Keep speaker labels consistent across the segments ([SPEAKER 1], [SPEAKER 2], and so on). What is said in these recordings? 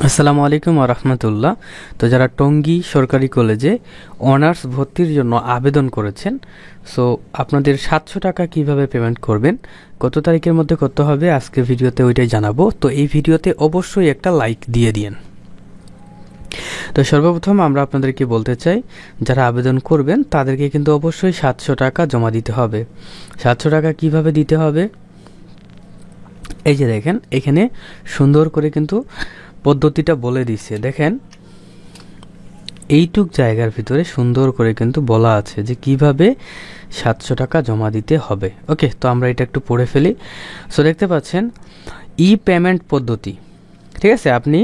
[SPEAKER 1] আসসালামু আলাইকুম ওয়া রাহমাতুল্লাহ। তো যারা টঙ্গী সরকারি কলেজে অনার্স ভর্তির জন্য আবেদন করেছেন, সো আপনাদের 700 টাকা কিভাবে পেমেন্ট করবেন, কত তারিখের মধ্যে করতে হবে, আজকে ভিডিওতে ওইটাই জানাবো। তো এই ভিডিওতে অবশ্যই একটা লাইক দিয়ে দিন। তো সর্বপ্রথম আমরা আপনাদেরকে বলতে চাই, যারা আবেদন করবেন তাদেরকে কিন্তু অবশ্যই 700 টাকা জমা দিতে হবে। 700 টাকা কিভাবে দিতে হবে, এই যে দেখেন এখানে সুন্দর করে কিন্তু পদ্ধতিটা বলে দিচ্ছে। দেখেন এইটুক জায়গার ভিতরে সুন্দর করে কিন্তু বলা আছে যে কিভাবে 700 টাকা জমা দিতে হবে। ওকে, তো আমরা এটা একটু পড়ে ফেলি। সো দেখতে পাচ্ছেন ই পেমেন্ট পদ্ধতি, ঠিক আছে। আপনি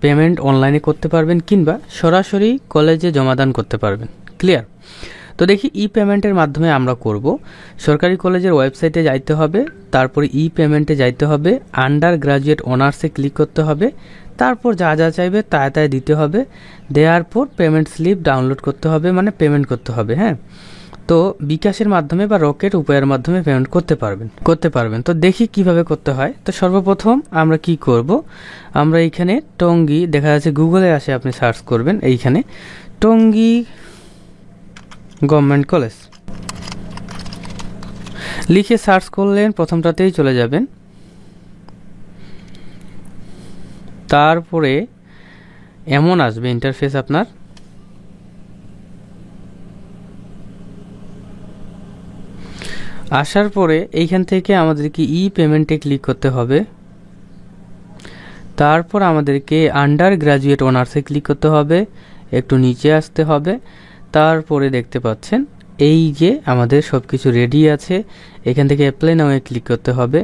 [SPEAKER 1] পেমেন্ট অনলাইনে করতে পারবেন কিংবা সরাসরি কলেজে জমাদান করতে পারবেন। ক্লিয়ার? তো দেখি ই পেমেন্টের মাধ্যমে আমরা করব। সরকারি কলেজের ওয়েবসাইটে যাইতে হবে, তারপরে ই পেমেন্টে যাইতে হবে, আন্ডার গ্রাজুয়েট অনার্সে ক্লিক করতে হবে, তারপর যা যা চাইবে তাই দিতে হবে। দেওয়ার পর পেমেন্ট স্লিপ ডাউনলোড করতে হবে, মানে পেমেন্ট করতে হবে। হ্যাঁ, তো বিকাশের মাধ্যমে বা রকেট উপায়ের মাধ্যমে পেমেন্ট করতে পারবেন। তো দেখি কিভাবে করতে হয়। তো সর্বপ্রথম আমরা কি করব, আমরা এইখানে টঙ্গী দেখা যাচ্ছে গুগলে আসে, আপনি সার্চ করবেন এইখানে টঙ্গী গভর্নমেন্ট কলেজ লিখে সার্চ করলেন, প্রথমটাতেই চলে যাবেন। তারপরে এমন আসবে ইন্টারফেস আপনার। আসার পরে এইখান থেকে আমাদেরকে ই পেমেন্টে ক্লিক করতে হবে। তারপর আমাদেরকে আন্ডার গ্রাজুয়েট অনার্সে ক্লিক করতে হবে, একটু নিচে আসতে হবে। তারপরে দেখতে পাচ্ছেন এই যে আমাদের সব কিছু রেডি আছে, এখান থেকে অ্যাপ্লাই নাও ক্লিক করতে হবে।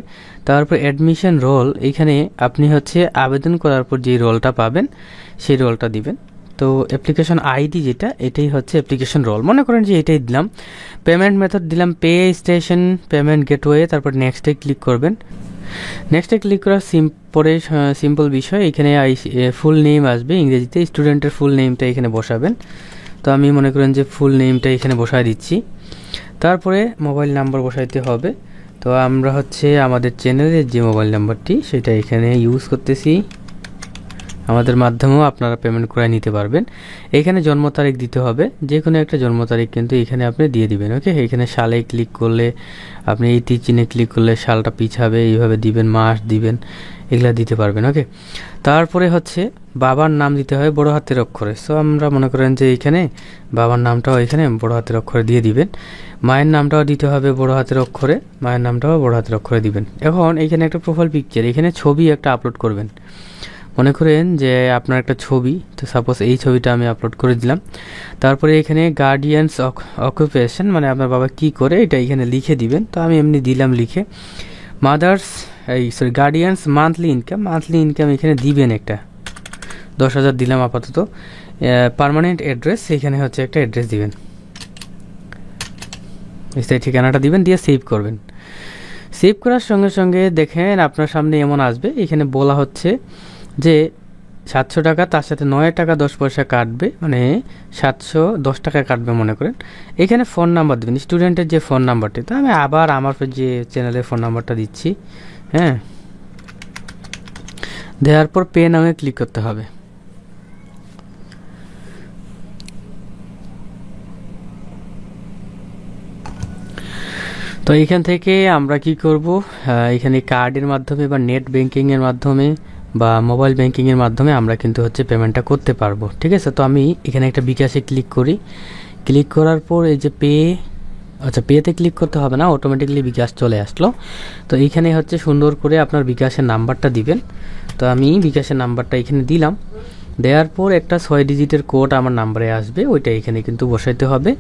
[SPEAKER 1] তারপর অ্যাডমিশন রোল, এইখানে আপনি আবেদন করার পর যে রোলটা পাবেন সেই রোলটা দিবেন। তো অ্যাপ্লিকেশন আইডি যেটা, এটাই হচ্ছে অ্যাপ্লিকেশন রোল। মনে করেন যে এটাই দিলাম। পেমেন্ট মেথড দিলাম পে স্টেশন পেমেন্ট গেটওয়ে, তারপর নেক্সটে ক্লিক করবেন। নেক্সটে ক্লিক করার সিম্পল বিষয়, এখানে ফুল নেম আসবে ইংরেজিতে, স্টুডেন্টের ফুল নেমটা এখানে বসাবেন। তো আমি মনে করেন যে ফুল নেমটা এখানে বসায় দিচ্ছি। তারপরে মোবাইল নাম্বার বসাইতে হবে। তো আমরা আমাদের চ্যানেলের যে মোবাইল নাম্বারটি সেটা এখানে ইউজ করতেছি। আমাদের মাধ্যমেও আপনারা পেমেন্ট করে নিতে পারবেন। এখানে জন্ম তারিখ দিতে হবে, যে কোনো একটা জন্ম তারিখ কিন্তু এখানে আপনি দিয়ে দিবেন। ওকে, এখানে সালে ক্লিক করলে আপনি এই তীর চিহ্নে ক্লিক করলে সালটা পিছাবে, এইভাবে দিবেন, মাস দিবেন, এগুলা দিতে পারবেন। ওকে, তারপরে বাবার নাম দিতে হয় বড় হাতের অক্ষরে। সো আমরা মনে করেন যে এখানে বাবার নামটাও এখানে বড় হাতের অক্ষরে দিয়ে দিবেন। মায়ের নামটাও দিতে হবে বড় হাতের অক্ষরে, মায়ের নামটাও বড় হাতের অক্ষরে দিবেন। এখন এখানে একটা প্রোফাইল পিকচার, এখানে ছবি একটা আপলোড করবেন। মনে করেন যে আপনার একটা ছবি, তো সাপোজ এই ছবিটা আমি আপলোড করে দিলাম। তারপরে এখানে গার্ডিয়ানস অকুপেশন, মানে আপনার বাবা কি করে, এটা এখানে লিখে দিবেন। তো আমি এমনি দিলাম লিখে। গার্ডিয়ানস মান্থলি ইনকাম এখানে দিবেন একটা 10,000 দিলাম আপাতত। পার্মানেন্ট অ্যাড্রেস, এখানে একটা অ্যাড্রেস দিবেন, স্থায়ী ঠিকানাটা দিবেন, দিয়ে সেভ করবেন। সেভ করার সঙ্গে সঙ্গে দেখেন আপনার সামনে এমন আসবে, এখানে বলা হচ্ছে যে 700 টাকা, তার সাথে 9 টাকা 10 পয়সা কাটবে, মানে 710 টাকা কাটবে মনে করেন। এখানে ফোন নাম্বার দেবেন, স্টুডেন্টের যে ফোন নাম্বারটি। তো আমি আবার আমার যে চ্যানেলের ফোন নাম্বারটা দিচ্ছি। হ্যাঁ, দেওয়ার পর পে নামে ক্লিক করতে হবে। তো এখান থেকে আমরা কি করব, এখানে কার্ডের মাধ্যমে বা নেট ব্যাংকিংয়ের মাধ্যমে বা মোবাইল ব্যাংকিংয়ের মাধ্যমে আমরা কিন্তু পেমেন্টটা করতে পারবো। ঠিক আছে, তো আমি এখানে একটা বিকাশে ক্লিক করি। ক্লিক করার পর এই যে পেতে ক্লিক করতে হবে না, অটোমেটিকলি বিকাশ চলে আসলো। তো এইখানে সুন্দর করে আপনার বিকাশের নাম্বারটা দিবেন। তো আমি বিকাশের নাম্বারটা এখানে দিলাম। দেওয়ার পর একটা 6 ডিজিটের কোড আমার নাম্বারে আসবে, ওইটা এখানে কিন্তু বসাইতে হবে।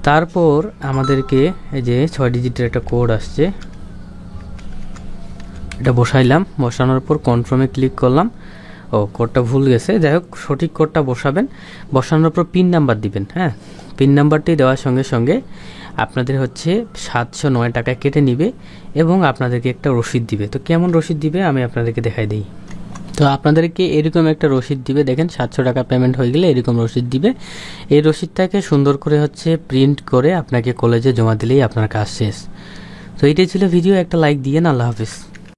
[SPEAKER 1] তারপর আমাদেরকে এই যে 6 ডিজিটের একটা কোড আসছে, এটা বসাইলাম। বসানোর পর কনফার্মে ক্লিক করলাম। কোডটা ভুল গেছে, যাই হোক সঠিক কোডটা বসাবেন। বসানোর পর পিন নাম্বার দিবেন। হ্যাঁ, পিন নাম্বারটি দেওয়ার সঙ্গে সঙ্গে আপনাদের 709 টাকা কেটে নিবে এবং আপনাদেরকে একটা রসিদ দিবে। তো কেমন রসিদ দিবে আমি আপনাদেরকে দেখাই দিই। তো আপনাদেরকে এরকম একটা রসিদ দিবে, দেখেন 700 টাকা পেমেন্ট হয়ে গেলে এরকম রসিদ দিবে। এই রসিদটাকে সুন্দর করে প্রিন্ট করে আপনাকে কলেজে জমা দিলেই আপনার কাজ শেষ। তো এইটাই ছিল ভিডিও, একটা লাইক দিয়েন। আল্লাহ হাফিজ।